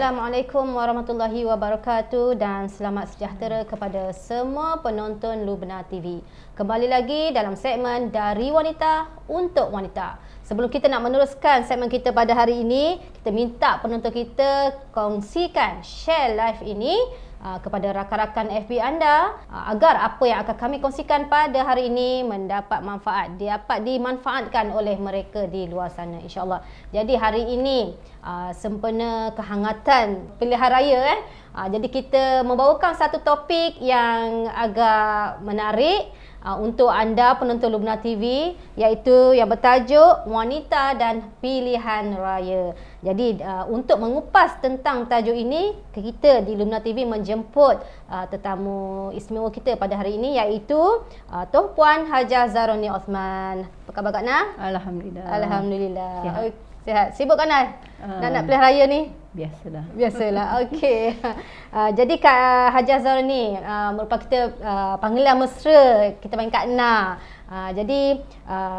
Assalamualaikum warahmatullahi wabarakatuh dan selamat sejahtera kepada semua penonton Lubna TV. Kembali lagi dalam segmen Dari Wanita untuk Wanita. Sebelum kita nak meneruskan segmen kita pada hari ini, kita minta penonton kita kongsikan, share live ini kepada rakan-rakan FB anda agar apa yang akan kami kongsikan pada hari ini mendapat manfaat, dapat dimanfaatkan oleh mereka di luar sana, insya-Allah. Jadi hari ini sempena kehangatan pilihan raya jadi kita membawakan satu topik yang agak menarik untuk anda penonton Lubna TV, iaitu yang bertajuk Wanita dan Pilihan Raya. Jadi untuk mengupas tentang tajuk ini, kita di Lubna TV menjemput tetamu istimewa kita pada hari ini, iaitu Tuan Puan Hajah Zaroni Osman. Apa khabar Kak Na? Alhamdulillah. Alhamdulillah. Sihat. Sihat. Sibuk kan Na? Nak pilihan raya ni? Biasalah. Okey. Jadi Kak Hajah Zaroni merupakan kita panggilan mesra, kita panggil Kak Na. Jadi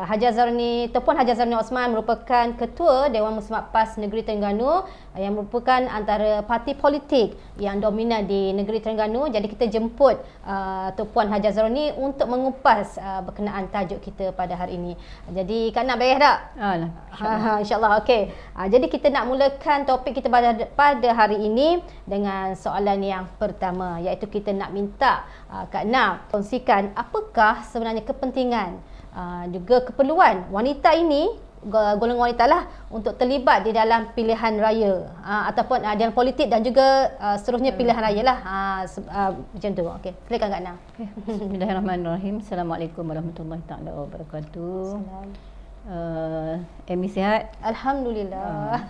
Hajah Zaroni, Tuan Puan Hajah Zaroni Osman merupakan Ketua Dewan Muslimat PAS Negeri Terengganu yang merupakan antara parti politik yang dominan di Negeri Terengganu. Jadi kita jemput Tuan Puan Hajah Zaroni untuk mengupas berkenaan tajuk kita pada hari ini. Jadi Kak Na beres tak? InsyaAllah. Okey. Jadi kita nak mulakan topik kita pada hari ini dengan soalan yang pertama, iaitu kita nak minta Kak Na kongsikan apakah sebenarnya kepentingan juga keperluan wanita ini, golongan wanita lah, untuk terlibat di dalam pilihan raya ataupun dalam politik dan juga seterusnya pilihan raya lah, macam tu. Okey, silakan Kak Na. Bismillahirrahmanirrahim. Assalamualaikum warahmatullahi taala wabarakatuh. Emi sihat? Alhamdulillah.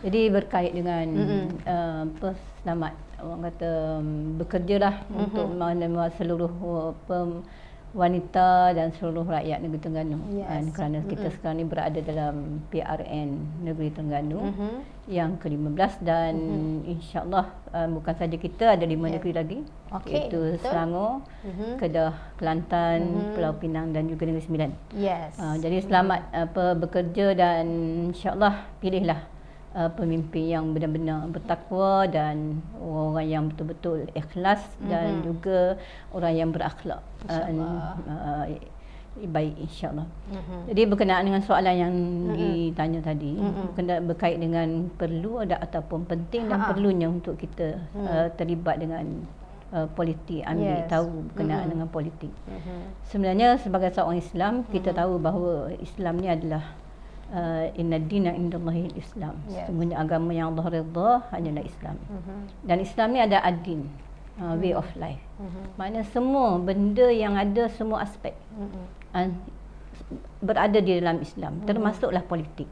Jadi berkait dengan selamat, orang kata bekerjalah untuk seluruh wanita dan seluruh rakyat Negeri Terengganu. Kerana kita sekarang ni berada dalam PRN Negeri Terengganu yang ke-15 dan insya-Allah bukan saja kita, ada 5 negeri lagi, iaitu Selangor, Kedah, Kelantan, Pulau Pinang dan juga Negeri Sembilan. Jadi selamat bekerja dan insya-Allah pilihlah pemimpin yang benar-benar bertakwa dan orang yang betul-betul ikhlas dan juga orang yang berakhlak baik, insya-Allah. Jadi berkenaan dengan soalan yang ditanya tadi, berkait dengan perlu ataupun penting dan perlunya untuk kita terlibat dengan politik, ambil tahu berkenaan dengan politik. Sebenarnya sebagai seorang Islam, kita tahu bahawa Islam ni adalah inna dina indallahi Islam. Sesungguhnya agama yang Allah redha hanyalah Islam. Dan Islam ni ada ad-din, way of life. Maknanya semua benda yang ada, semua aspek berada di dalam Islam, termasuklah politik.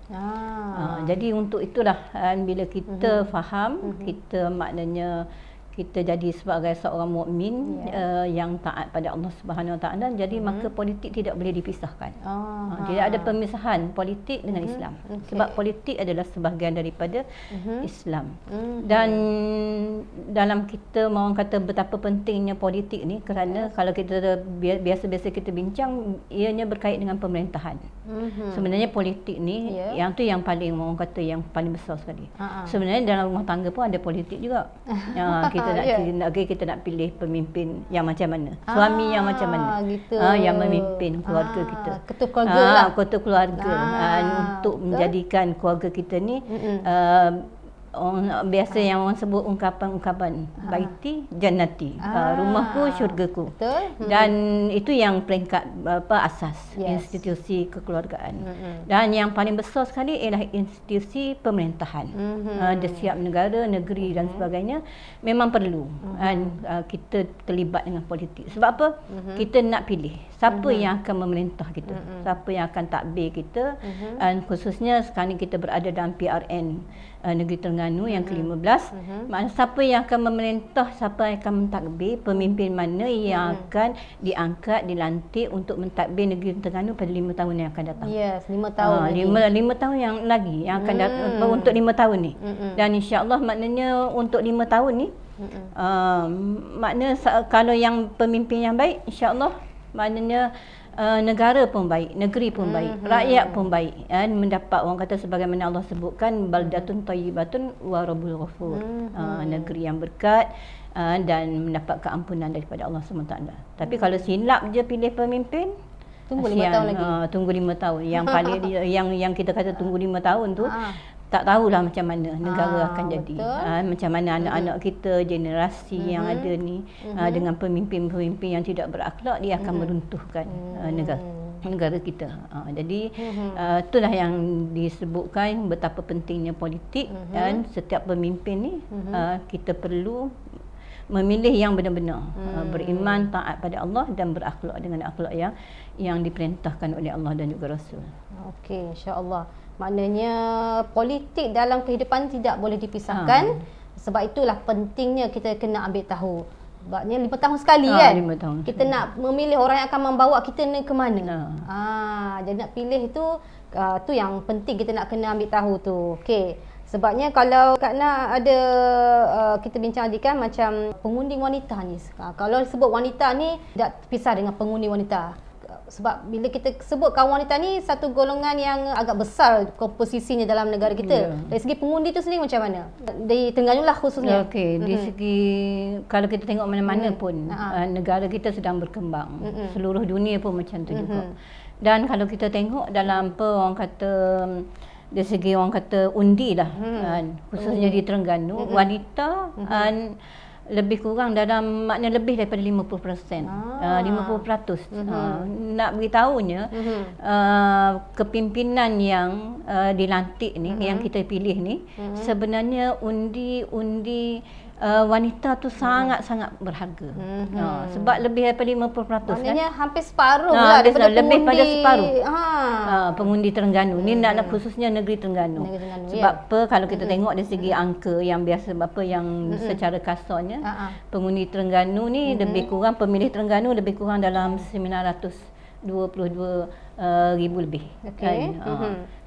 Jadi untuk itulah bila kita faham, kita maknanya kita jadi sebagai seorang mukmin yang taat pada Allah Subhanahu Wa Taala, jadi maka politik tidak boleh dipisahkan. Tidak ada pemisahan politik dengan Islam. Sebab politik adalah sebahagian daripada Islam. Dan dalam kita orang kata betapa pentingnya politik ni, kerana kalau kita biasa-biasa kita bincang, ianya berkait dengan pemerintahan. Sebenarnya politik ni yang tu yang paling orang kata yang paling besar sekali. Sebenarnya dalam rumah tangga pun ada politik juga. Kita nak pilih pemimpin yang macam mana, suami yang macam mana, yang memimpin keluarga kita, ketua keluarga lah, ketua keluarga, untuk menjadikan keluarga kita ni orang biasa yang orang sebut ungkapan baiti jannati, rumahku syurgaku. Dan itu yang peringkat asas institusi kekeluargaan. Dan yang paling besar sekali ialah institusi pemerintahan. Di setiap negara, negeri dan sebagainya memang perlu kita terlibat dengan politik. Sebab apa? Kita nak pilih siapa yang akan memerintah kita, siapa yang akan takbir kita. Dan khususnya sekarang ni kita berada dalam PRN Negeri Terengganu yang ke-15. Maknanya siapa yang akan memerintah, siapa yang akan mentadbir, pemimpin mana yang akan diangkat, dilantik untuk mentadbir Negeri Terengganu pada 5 tahun yang akan datang. 5 tahun lagi. 5 tahun yang lagi yang akan datang untuk 5 tahun ni. Dan insya-Allah maknanya untuk 5 tahun ni maknanya kalau yang pemimpin yang baik, insya-Allah maknanya negara pun baik, negeri pun baik, rakyat pun baik, mendapat orang kata sebagaimana Allah sebutkan baldatun thayyibatun wa rabbul ghafur, negeri yang berkat dan mendapat keampunan daripada Allah SWT. Tapi kalau silap je pilih pemimpin, tunggu 5 tahun lagi. Tunggu 5 tahun. Yang paling yang kita kata tunggu 5 tahun tu tak tahulah macam mana negara akan jadi. Macam mana anak-anak kita, generasi yang ada ni dengan pemimpin-pemimpin yang tidak berakhlak, dia akan meruntuhkan negara kita. Jadi itulah yang disebutkan betapa pentingnya politik, dan setiap pemimpin ni kita perlu memilih yang benar-benar beriman, taat pada Allah dan berakhlak dengan akhlak yang diperintahkan oleh Allah dan juga Rasul. Okey, insya-Allah. Maknanya politik dalam kehidupan tidak boleh dipisahkan. Sebab itulah pentingnya kita kena ambil tahu. Sebabnya 5 tahun sekali kan? 5 tahun. Kita nak memilih orang yang akan membawa kita ni ke mana. Jadi nak pilih tu yang penting kita nak kena ambil tahu tu. Okey. Sebabnya kalau Kak Nah ada kita bincang tadi kan macam pengundi wanita ni. Kalau sebut wanita ni tidak terpisah dengan pengundi wanita. Sebab bila kita sebut kaum wanita ni satu golongan yang agak besar komposisinya dalam negara kita. Dari segi pengundi tu sendiri macam mana? Di Terengganu lah khususnya. Okey, di segi kalau kita tengok mana-mana pun negara kita sedang berkembang. Seluruh dunia pun macam tu juga. Dan kalau kita tengok dalam orang kata dari segi orang kata undi lah, khususnya di Terengganu, wanita lebih kurang dalam makna lebih daripada 50%. 50%. Nak beritahunya kepimpinan yang dilantik ni, yang kita pilih ni, sebenarnya undi wanita tu sangat-sangat berharga. Sebab lebih daripada 50%. Maknanya hampir separuh lah daripada lebih pada separuh. Ha. Pengundi Terengganu ni nak khususnya negeri Terengganu. Sebab apa, kalau kita tengok dari segi angka yang biasa apa yang secara kasarnya pengundi Terengganu ni lebih kurang, pemilih Terengganu lebih kurang dalam 922,000 lebih.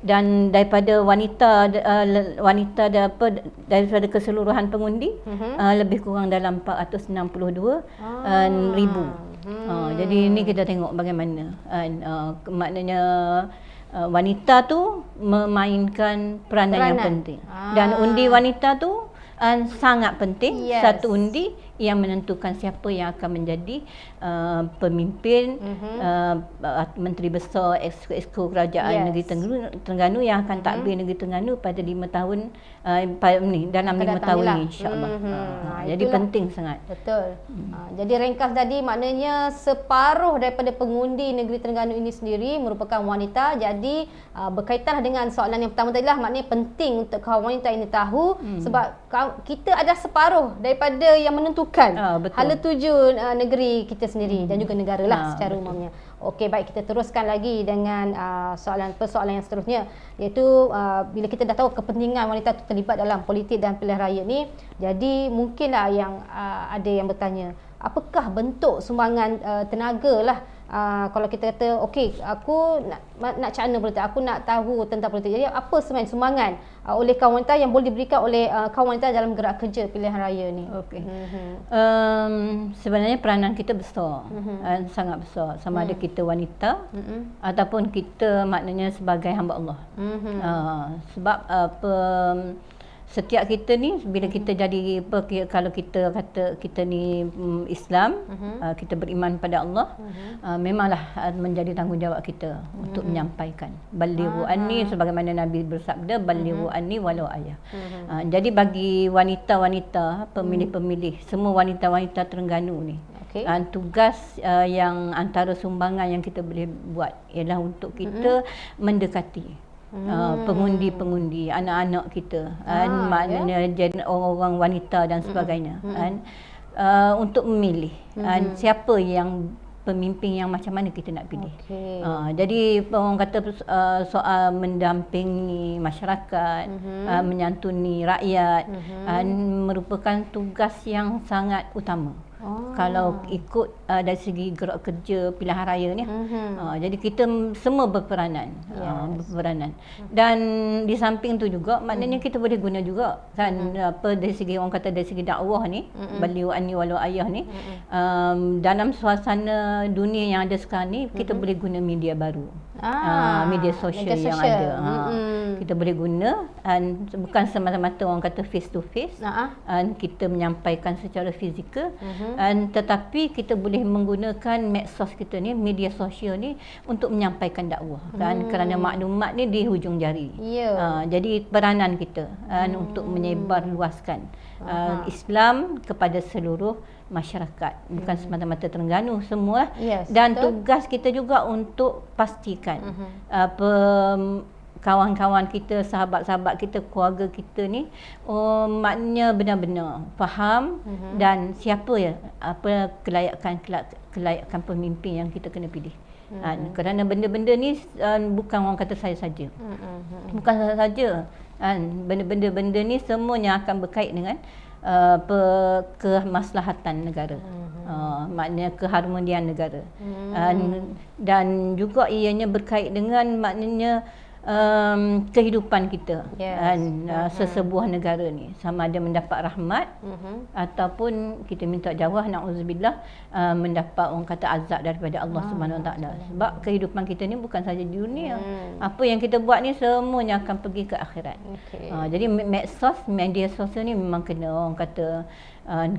Dan daripada wanita daripada keseluruhan pengundi lebih kurang dalam 462,000. Jadi ini kita tengok bagaimana maknanya wanita tu memainkan peranan yang penting. Dan undi wanita tu sangat penting. Satu undi yang menentukan siapa yang akan menjadi pemimpin, menteri besar, exco kerajaan negeri Terengganu yang akan takbir negeri Terengganu pada 5 tahun dalam 5 tahun ni, insya-Allah. Jadi penting sangat. Betul. Jadi ringkas tadi maknanya separuh daripada pengundi negeri Terengganu ini sendiri merupakan wanita. Jadi berkaitan dengan soalan yang pertama tadi lah, maknanya penting untuk kaum wanita ini tahu sebab kita ada separuh daripada yang menentukan hala tuju negeri kita sendiri dan juga negara lah secara umumnya. Okey, baik, kita teruskan lagi dengan persoalan yang seterusnya, iaitu bila kita dah tahu kepentingan wanita itu terlibat dalam politik dan pilihan raya ni, jadi mungkinlah yang ada yang bertanya, apakah bentuk sumbangan tenaga lah kalau kita kata okey, aku nak cakna politik, aku nak tahu tentang politik. Jadi apa sebenarnya sumbangan oleh kaum wanita yang boleh diberikan oleh kaum wanita dalam gerak kerja pilihan raya ni? Okey. Sebenarnya peranan kita besar, sangat besar, sama ada kita wanita ataupun kita maknanya sebagai hamba Allah. Sebab setiap kita ni bila kita jadi kalau kita kata kita ni Islam, kita beriman pada Allah, memanglah menjadi tanggungjawab kita untuk menyampaikan balighu anni, sebagaimana Nabi bersabda balighu anni walau ayah. Jadi bagi wanita-wanita pemilih-pemilih, semua wanita-wanita Terengganu ni, tugas yang antara sumbangan yang kita boleh buat ialah untuk kita mendekati pengundi-pengundi, anak-anak kita, maknanya orang-orang wanita dan sebagainya, untuk memilih siapa yang pemimpin yang macam mana kita nak pilih. Jadi orang kata soal mendampingi masyarakat, menyantuni rakyat, merupakan tugas yang sangat utama. Kalau ikut dari segi gerak kerja pilihan raya ni. Jadi kita semua berperanan. Berperanan. Dan di samping tu juga maknanya kita boleh guna juga kan dari segi orang kata dari segi dakwah ni, baliu ani walau ayah ni. Dalam suasana dunia yang ada sekarang ni kita boleh guna media baru. Media sosial yang ada. Kita boleh guna bukan semata-mata orang kata face to face. Kita menyampaikan secara fizikal, tetapi kita boleh menggunakan medsos kita ni, media sosial ni untuk menyampaikan dakwah kan, kerana maklumat ni di hujung jari. Jadi peranan kita untuk menyebar luaskan Islam kepada seluruh masyarakat, bukan semata-mata Terengganu semua. Dan tugas kita juga untuk pastikan kawan-kawan kita, sahabat-sahabat kita, keluarga kita ni maknanya benar-benar faham dan siapa apa kelayakan pemimpin yang kita kena pilih. Kerana benda-benda ni bukan orang kata saya saja. Bukan saya saja. Benda-benda ni semuanya akan berkait dengan kemaslahatan negara. Maknanya keharmonian negara. Dan juga ianya berkait dengan maknanya kehidupan kita sesebuah negara ni, sama ada mendapat rahmat ataupun kita minta jawah na'udzubillah mendapat orang kata azab daripada Allah Subhanahu Wa Taala. Sebab kehidupan kita ni bukan saja di dunia, apa yang kita buat ni semuanya akan pergi ke akhirat. Jadi medsos, media sosial ni memang kena orang kata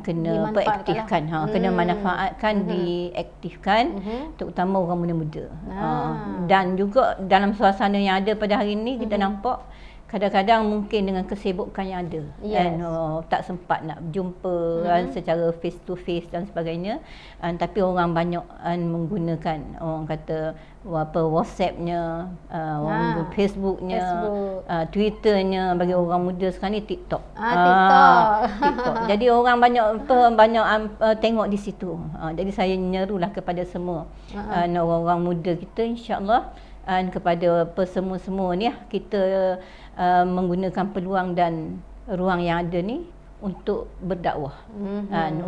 kena aktifkan, kena manfaatkan, diaktifkan, terutama orang muda-muda. Dan juga dalam suasana yang ada pada hari ini kita nampak kadang-kadang mungkin dengan kesibukan yang ada tak sempat nak berjumpa secara face to face dan sebagainya, tapi orang banyak menggunakan orang kata WhatsApp-nya, Facebooknya, Twitternya, bagi orang muda sekarang ni TikTok. TikTok. Jadi orang banyak tengok di situ. Jadi saya nyerulah kepada semua orang-orang muda kita, insya-Allah, kepada semua-semua ni kita menggunakan peluang dan ruang yang ada ni untuk berdakwah,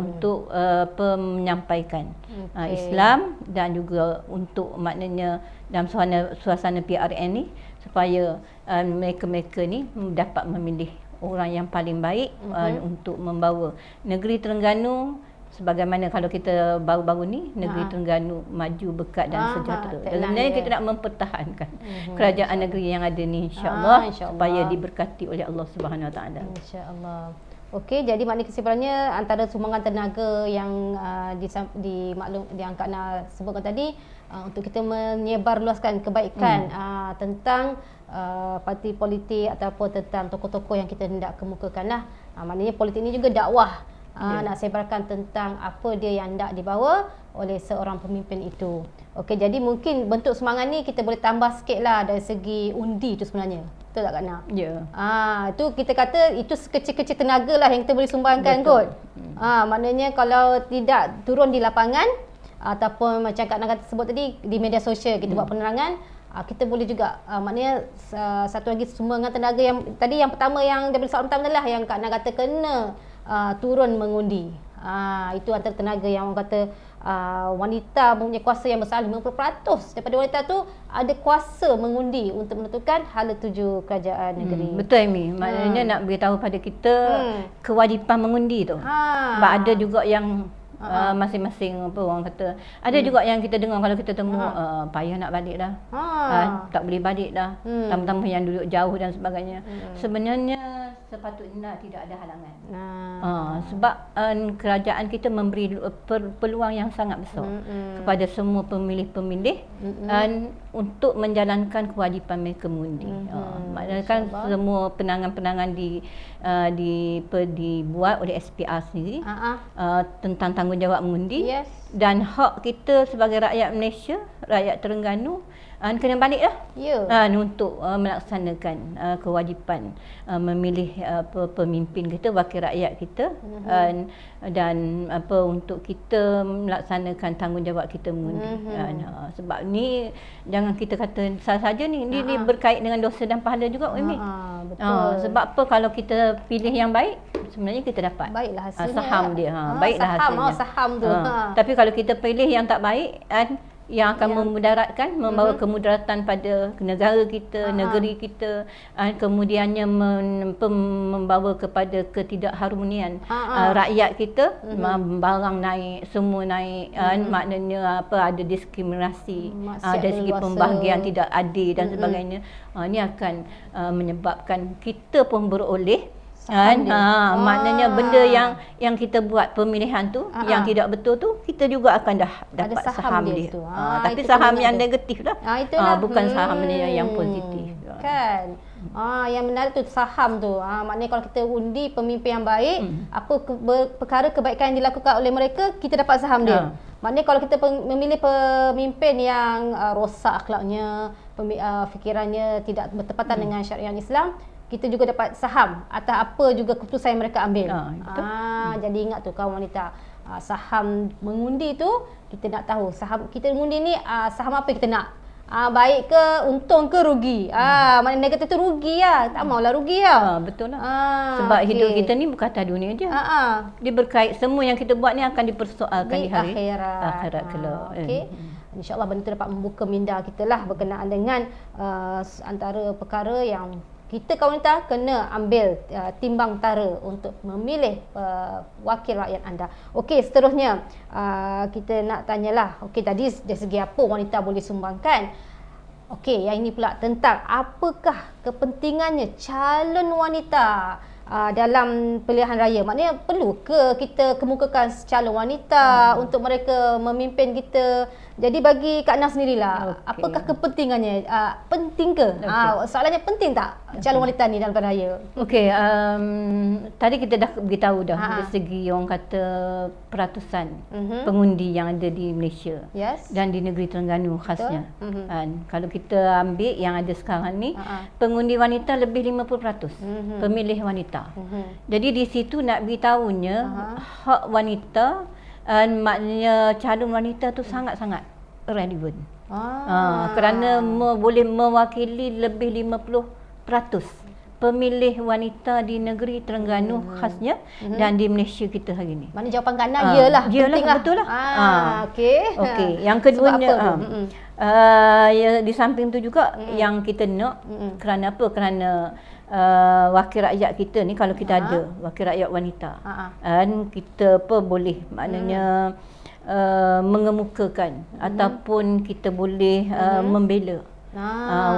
untuk menyampaikan Islam, dan juga untuk maknanya dalam suasana PRN ni supaya mereka-mereka ni dapat memilih orang yang paling baik untuk membawa negeri Terengganu. Sebagaimana kalau kita baru-baru ni negeri Terengganu maju, berkat dan sejahtera. Sebenarnya kita nak mempertahankan kerajaan negeri yang ada ni, insya-Allah, supaya diberkati oleh Allah Subhanahu Wa Taala. Insya-Allah. Okey, jadi maknanya kesimpulannya antara sumbangan tenaga yang yang Kak Na sebutkan tadi untuk kita menyebarluaskan kebaikan tentang parti politik ataupun tentang tokoh-tokoh yang kita hendak kemukakan lah. Maknanya politik ni juga dakwah. Nak sebarkan tentang apa dia yang hendak dibawa oleh seorang pemimpin itu. Okey, jadi mungkin bentuk semangat ni kita boleh tambah sikit lah dari segi undi tu sebenarnya. Betul tak Kak Na? Ya. Itu kita kata itu sekecil-kecil tenaga lah yang kita boleh sumbangkan kot. Maknanya kalau tidak turun di lapangan ataupun macam Kak Na kata sebut tadi di media sosial kita buat penerangan, kita boleh juga maknanya satu lagi sumbangan tenaga yang tadi, yang pertama yang daripada soalan pertama lah yang Kak Na kata kena turun mengundi. Itu antara tenaga yang orang kata wanita mempunyai kuasa yang besar. 50% daripada wanita tu ada kuasa mengundi untuk menentukan hala tuju kerajaan negeri. Betul Amy. Maknanya nak beritahu pada kita kewajipan mengundi tu. Sebab ada juga yang masing-masing apa orang kata, ada juga yang kita dengar kalau kita temu payah nak balik dah, tak boleh balik dah, tambah-tambah yang duduk jauh dan sebagainya. Sebenarnya sepatutnya tidak ada halangan. Sebab kerajaan kita memberi peluang yang sangat besar kepada semua pemilih-pemilih untuk menjalankan kewajipan mereka mengundi. Maknanya kan semua penangan-penangan dibuat oleh SPR sendiri tentang tanggungjawab mengundi, dan hak kita sebagai rakyat Malaysia, rakyat Terengganu kena balik lah untuk melaksanakan kewajipan memilih pemimpin kita, wakil rakyat kita, dan untuk kita melaksanakan tanggungjawab kita mengundi. Sebab ni jangan jangan kita kata salah saja ni. Dia berkait dengan dosa dan pahala juga Umi. Betul. Sebab apa, kalau kita pilih yang baik, sebenarnya kita dapat Baiklah hasilnya. saham dia. Baiklah saham, hasilnya. Saham tu. Tapi kalau kita pilih yang tak baik, yang akan memudaratkan, membawa kemudaratan pada negara kita, negeri kita, kemudiannya membawa kepada ketidakharmonian rakyat kita, barang naik, semua naik, maknanya apa, ada diskriminasi, dari segi pembahagian tidak adil dan sebagainya. Ini akan menyebabkan kita pun beroleh. Maknanya benda yang kita buat pemilihan tu yang tidak betul tu, kita juga akan dapat saham dia. Tapi saham yang negatif lah. Bukan saham yang positif. Kan? Yang menarik tu saham tu. Maknanya kalau kita undi pemimpin yang baik, apa perkara kebaikan yang dilakukan oleh mereka, kita dapat saham dia. Maknanya kalau kita memilih pemimpin yang rosak akhlaknya, fikirannya tidak bertepatan dengan syariat Islam, kita juga dapat saham atas apa juga keputusan yang mereka ambil. Jadi ingat tu kawan wanita, saham mengundi tu kita nak tahu saham kita mengundi ni saham apa kita nak. Baik ke, untung ke, rugi. Maknanya negatif tu rugi lah. Tak maulah rugi lah. Betul lah. Sebab hidup kita ni bukan atas dunia je. Dia berkait, semua yang kita buat ni akan dipersoalkan di hari akhirat kelak. InsyaAllah benda tu dapat membuka minda kita lah berkenaan dengan antara perkara yang kita kawan wanita kena ambil timbang tara untuk memilih wakil rakyat anda. Okey, seterusnya kita nak tanyalah. Okey, tadi dari segi apa wanita boleh sumbangkan. Okey, yang ini pula tentang apakah kepentingannya calon wanita dalam pilihan raya. Maknanya perlu ke kita kemukakan calon wanita untuk mereka memimpin kita? Jadi bagi Kak Nah sendirilah, apakah kepentingannya? Penting ke? Soalannya penting tak calon wanita ni dalam pilihan raya? Okey, tadi kita dah beritahu dah dari segi orang kata peratusan pengundi yang ada di Malaysia dan di negeri Terengganu khasnya. Kalau kita ambil yang ada sekarang ni, pengundi wanita lebih 50%, pemilih wanita. Jadi di situ nak beritahunya hak wanita, maknanya calon wanita tu sangat-sangat relevan. Kerana boleh mewakili lebih 50% pemilih wanita di negeri Terengganu khasnya dan di Malaysia kita hari ni. Mana jawapan Kak Nah iyalah, pentinglah. Betul lah. Okey. Yang keduanya di samping tu juga yang kita nak, kerana apa? Kerana wakil rakyat kita ni, kalau kita ada wakil rakyat wanita, kita apa boleh maknanya mengemukakan ataupun kita boleh membela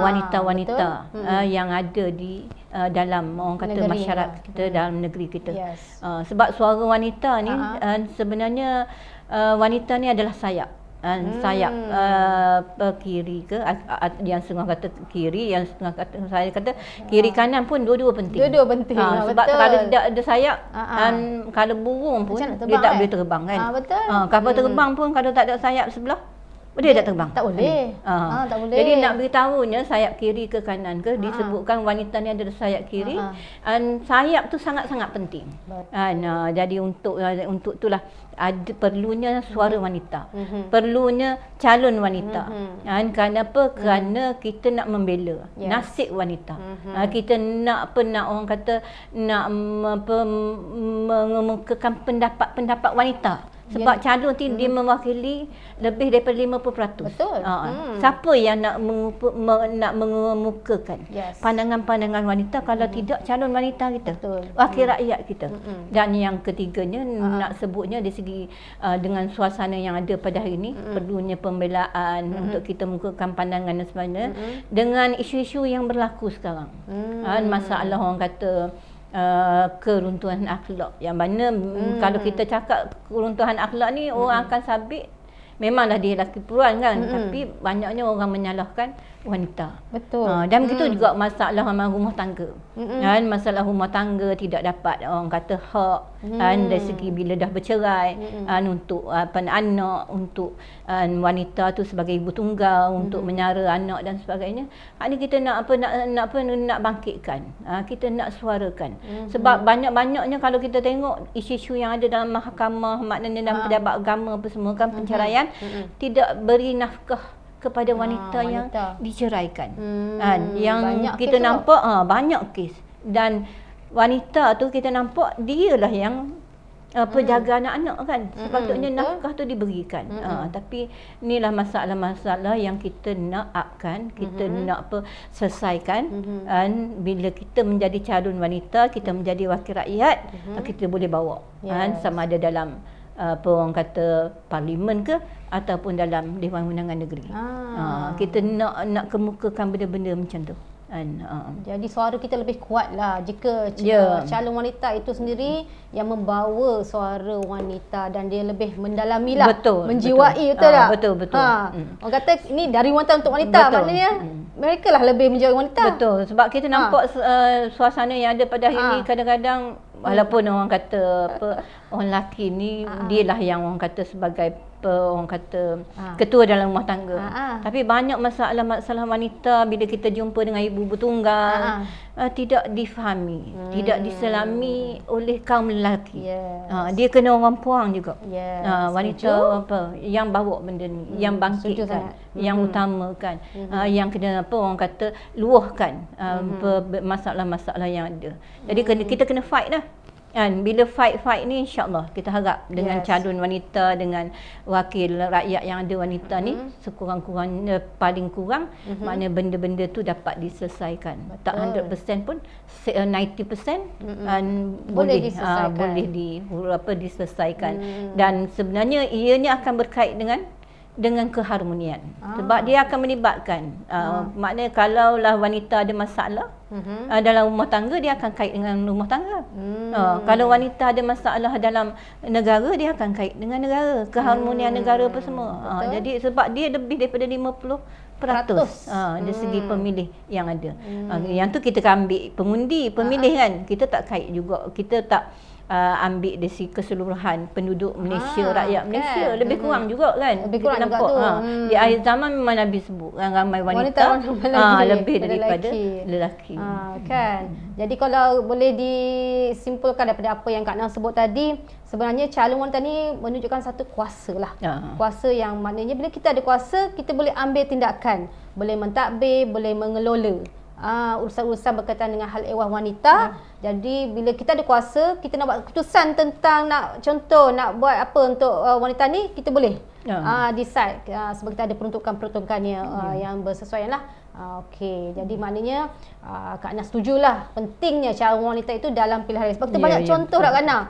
wanita-wanita yang ada di dalam orang kata negeri masyarakat kita, dalam negeri kita. Sebab suara wanita ni sebenarnya wanita ni adalah sayap. Sayap kiri ke, yang setengah kata kiri, yang setengah kata saya kata kiri kanan pun dua-dua penting. Dua-dua penting. Sebab kalau tidak ada sayap, kalau burung pun dia tak boleh terbang kan. Betul. Kapal terbang pun kalau tak ada sayap sebelah, dia tak terbang. Tak boleh. Tak boleh. Jadi nak beritahunya sayap kiri ke kanan ke, disebutkan wanita ni ada sayap kiri, sayap tu sangat-sangat penting. Jadi untuk itulah ada perlunya suara wanita, perlunya calon wanita. Kenapa? Kerana kita nak membela nasib wanita. Kita nak orang kata nak mengemukakan pendapat wanita. Sebab calon tu dia mewakili lebih daripada 50%. Betul. Siapa yang nak mengemukakan pandangan-pandangan wanita kalau tidak calon wanita kita? Wakil rakyat kita. Dan yang ketiganya nak sebutnya dari segi dengan suasana yang ada pada hari ini, perlunya pembelaan untuk kita mengemukakan pandangan dan sebagainya dengan isu-isu yang berlaku sekarang. Masalah orang kata keruntuhan akhlak, yang mana kalau kita cakap keruntuhan akhlak ni orang akan sabit, memanglah dia lelaki perempuan kan, tapi banyaknya orang menyalahkan wanita. Betul. Dan begitu juga masalah rumah tangga. Masalah rumah tangga tidak dapat orang kata hak dari segi bila dah bercerai, untuk anak, untuk wanita tu sebagai ibu tunggal, untuk menyara anak dan sebagainya. Ini kita nak nak bangkitkan. Kita nak suarakan. Sebab banyak-banyaknya kalau kita tengok isu-isu yang ada dalam mahkamah, maknanya dalam pejabat agama apa semua kan, penceraian tidak beri nafkah kepada wanita yang diceraikan. Yang banyak kita kes nampak banyak kes, dan wanita tu kita nampak dialah yang penjaga anak-anak kan. Sepatutnya nafkah tu diberikan. Tapi inilah masalah-masalah yang kita nak upkan, kita nak selesaikan. Bila kita menjadi calon wanita, kita menjadi wakil rakyat, kita boleh bawa sama ada dalam orang kata parlimen ke ataupun dalam Dewan Undangan Negeri. Kita nak kemukakan benda-benda macam tu. Jadi suara kita lebih kuat lah jika calon wanita itu sendiri yang membawa suara wanita dan dia lebih mendalami lah, menjiwai, betul tak? Betul. Orang kata ini dari wanita untuk wanita, maknanya mereka lah lebih menjiwai wanita. Betul, sebab kita nampak suasana yang ada pada hari ni kadang-kadang walaupun orang kata orang lelaki ni dia lah yang orang kata sebagai orang kata ketua dalam rumah tangga. Tapi banyak masalah-masalah wanita bila kita jumpa dengan ibu bertunggal tidak difahami, tidak diselami oleh kaum lelaki. Dia kena orang puang juga. Wanita yang bawa benda ni, yang bangkitkan, yang utamakan, yang kena orang kata luahkan masalah-masalah yang ada. Jadi kita kena fight lah. Bila fight ni, insyaAllah kita harap dengan calon wanita, dengan wakil rakyat yang ada wanita ni, sekurang-kurangnya paling kurang maknanya benda-benda tu dapat diselesaikan. Tak 100% pun 90% boleh diselesaikan. Dan sebenarnya ianya akan berkait dengan keharmonian. Sebab dia akan melibatkan maknanya kalaulah wanita ada masalah dalam rumah tangga, dia akan kait dengan rumah tangga. Kalau wanita ada masalah dalam negara, dia akan kait dengan negara, keharmonian negara apa semua. Jadi sebab dia lebih daripada 50% dari segi pemilih yang ada. Yang tu kita akan ambil pemilih kan. Kita tak kait juga, kita tak ambil dari keseluruhan penduduk Malaysia, rakyat Malaysia. Lebih kurang juga kan. Lebih kurang kita nampak juga tu. Di akhir zaman memang Nabi sebut ramai wanita lebih daripada lelaki. Kan. Jadi kalau boleh disimpulkan daripada apa yang Kak Nang sebut tadi, sebenarnya calon wanita ni menunjukkan satu kuasa lah. Kuasa yang maknanya bila kita ada kuasa, kita boleh ambil tindakan, boleh mentadbir, boleh mengelola urusan-urusan berkaitan dengan hal ehwal wanita. Jadi bila kita ada kuasa, kita nak buat keputusan tentang nak buat apa untuk wanita ni, kita boleh decide sebab kita ada peruntukan-peruntukannya yang bersesuaian lah. Okey, jadi maknanya Kak Ana setujulah pentingnya calon wanita itu dalam pilihan raya. Sebab kita banyak contoh tak Kak Ana,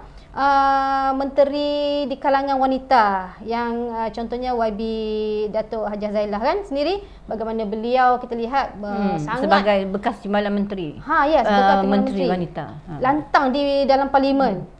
menteri di kalangan wanita yang contohnya YB Datuk Hajah Zailah kan sendiri, bagaimana beliau kita lihat sangat sebagai bekas timbalan menteri. Bekas menteri wanita. Lantang di dalam parlimen.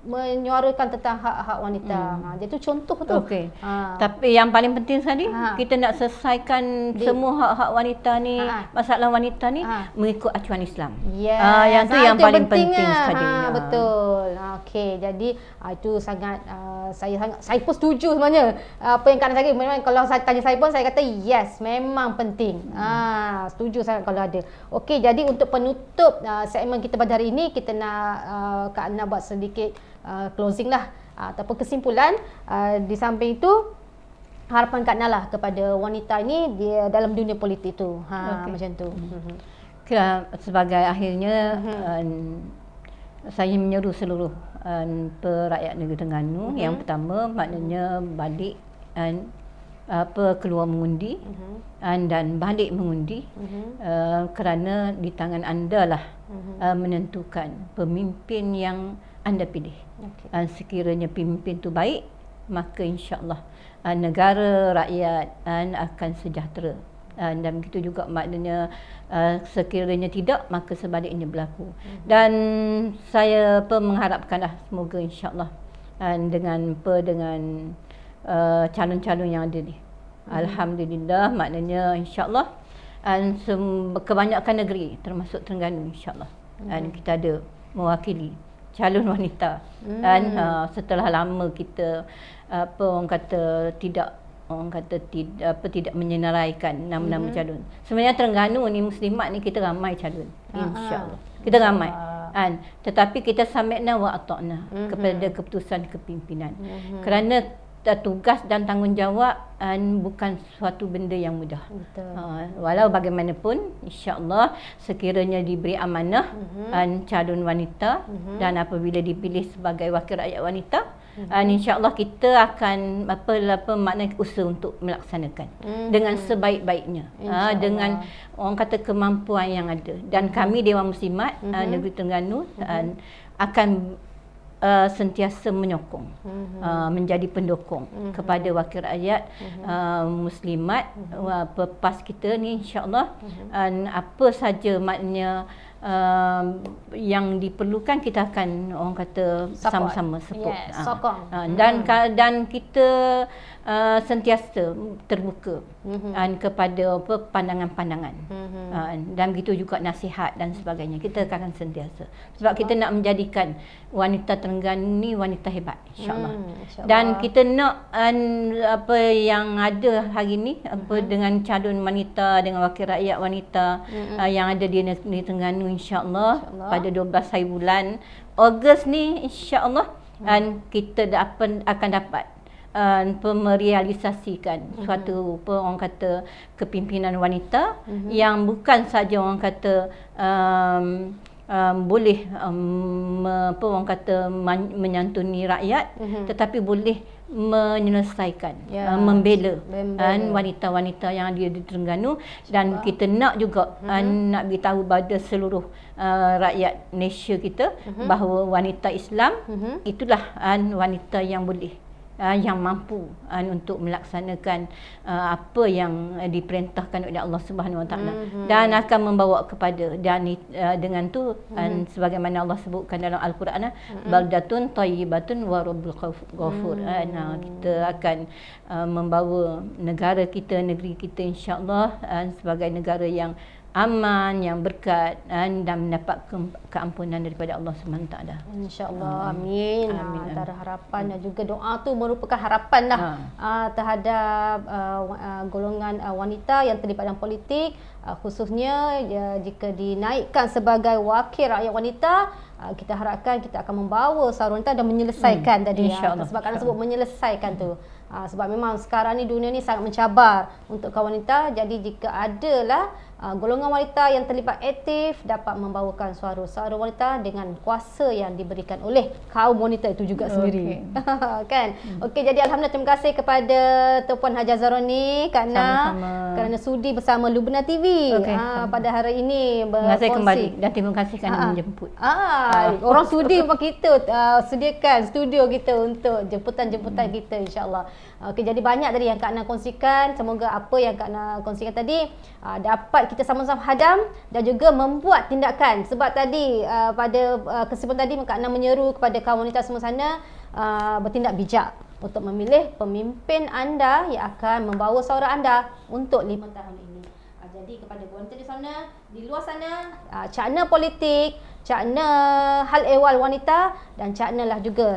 Menyuarakan tentang hak-hak wanita. Dia tu contoh tu. Okey. Tapi yang paling penting sekali, kita nak selesaikan semua hak-hak wanita ni, masalah wanita ni mengikut acuan Islam. Yang tu yang paling penting sekali. Betul. Okey, jadi itu sangat saya pun setuju sebenarnya apa yang Kak Ana cakap. Memang kalau saya tanya saya pun, saya kata yes, memang penting. Setuju sangat kalau ada. Okey, jadi untuk penutup segmen kita pada hari ini, kita nak Kak Ana buat sedikit closing lah ataupun kesimpulan. Di samping itu, harapan Kak Ana lah kepada wanita ini dia dalam dunia politik tu. Macam tu. Sebagai akhirnya saya menyeru seluruh rakyat negeri Terengganu, yang pertama maknanya balik keluar mengundi dan balik mengundi, kerana di tangan anda lah menentukan pemimpin yang anda pilih. Sekiranya pemimpin tu baik, maka insya-Allah negara rakyat akan sejahtera. Dan begitu juga maknanya sekiranya tidak, maka sebaliknya berlaku. Dan saya mengharapkanlah semoga insya-Allah dengan calon-calon yang ada ni, alhamdulillah, maknanya insya-Allah kebanyakan negeri termasuk Terengganu insya-Allah kita ada mewakili calon wanita. Dan setelah lama kita tidak menyenaraikan nama-nama calon. Sebenarnya Terengganu ni muslimat ni kita ramai calon, insya-Allah. Kita ramai. Tetapi kita sami'na wa ata'na kepada keputusan kepimpinan. Kerana tugas dan tanggungjawab bukan suatu benda yang mudah. Betul. Walau bagaimanapun, insya-Allah sekiranya diberi amanah calon wanita dan apabila dipilih sebagai wakil rakyat wanita, insya-Allah kita akan apa makna usaha untuk melaksanakan dengan sebaik-baiknya, dengan orang kata kemampuan yang ada. Dan kami Dewan Muslimat Negeri Terengganu akan sentiasa menyokong, menjadi pendukung kepada wakil rakyat muslimat PEPAS kita ni, insya-Allah. Apa saja maknanya yang diperlukan, kita akan orang kata sama-sama support. Sokong. Dan kita sentiasa terbuka kepada pandangan-pandangan. Dan begitu juga nasihat dan sebagainya. Kita akan sentiasa. Sebab kita nak menjadikan wanita Terengganu ni wanita hebat, insya-Allah. Dan kita nak apa yang ada hari ni dengan calon wanita, dengan wakil rakyat wanita yang ada di negeri Terengganu, insya-Allah pada 12 hari bulan Ogos ni, insya-Allah kita akan dapat merealisasikan suatu orang kata kepimpinan wanita yang bukan saja orang kata boleh orang kata menyantuni rakyat, tetapi boleh menyelesaikan, membela wanita-wanita yang ada di Terengganu. Dan kita nak juga nak beritahu pada seluruh rakyat Malaysia kita bahawa wanita Islam itulah wanita yang boleh, yang mampu untuk melaksanakan apa yang diperintahkan oleh Allah Subhanahu Wa Taala, dan akan membawa kepada, dan dengan tu sebagaimana Allah sebutkan dalam Al-Quran, baldatun thayyibatun wa rabbul ghafur. Kita akan membawa negara kita, negeri kita, insya-Allah sebagai negara yang aman, yang berkat, dan mendapat keampunan daripada Allah SWT. InsyaAllah. Amin. Antara harapan dan juga doa tu merupakan harapan lah terhadap golongan wanita yang terlibat dalam politik, khususnya jika dinaikkan sebagai wakil rakyat wanita. Kita harapkan kita akan membawa suara wanita dan menyelesaikan tadi, sebab kerana sebut menyelesaikan tu. Sebab memang sekarang ni dunia ni sangat mencabar untuk kaum wanita. Jadi jika adalah golongan wanita yang terlibat aktif dapat membawakan suara wanita dengan kuasa yang diberikan oleh kaum wanita itu juga sendiri. Kan? Okey, jadi alhamdulillah, terima kasih kepada Tuan Haji Zaroni kerana sudi bersama Lubna TV pada hari ini berkongsi. Terima kasih kembali dan terima kasih kerana menjemput. Orang sudi memang kita sediakan studio kita untuk jemputan-jemputan kita, insya-Allah. Okey, jadi banyak tadi yang Kak Ana kongsikan. Semoga apa yang Kak Ana kongsikan tadi dapat kita sama-sama hadam dan juga membuat tindakan. Sebab tadi pada kesimpulan tadi Kak Ana menyeru kepada kaum wanita semua sana bertindak bijak untuk memilih pemimpin anda yang akan membawa suara anda untuk 5 tahun ini. Jadi kepada wanita di sana, di luar sana, cakna politik, cakna hal ehwal wanita, dan caknalah juga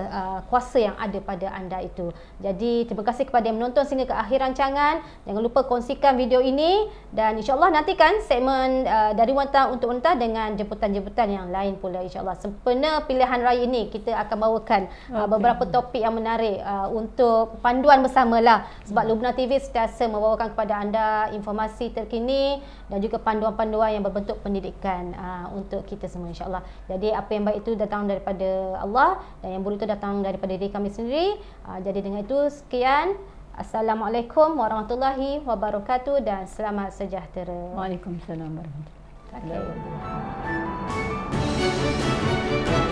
kuasa yang ada pada anda itu. Jadi terima kasih kepada yang menonton sehingga ke akhir rancangan. Jangan lupa kongsikan video ini dan insya-Allah nantikan segmen dari wanita untuk wanita dengan jemputan-jemputan yang lain pula, insya-Allah. Sempena pilihan raya ini kita akan bawakan beberapa topik yang menarik untuk panduan bersamalah. Sebab Lubna TV sentiasa membawakan kepada anda informasi terkini dan juga panduan-panduan yang berbentuk pendidikan untuk kita semua, insya-Allah. Jadi apa yang baik itu datang daripada Allah dan yang buruk itu datang daripada diri kami sendiri. Jadi dengan itu sekian. Assalamualaikum warahmatullahi wabarakatuh dan selamat sejahtera. Waalaikumsalam warahmatullahi wabarakatuh.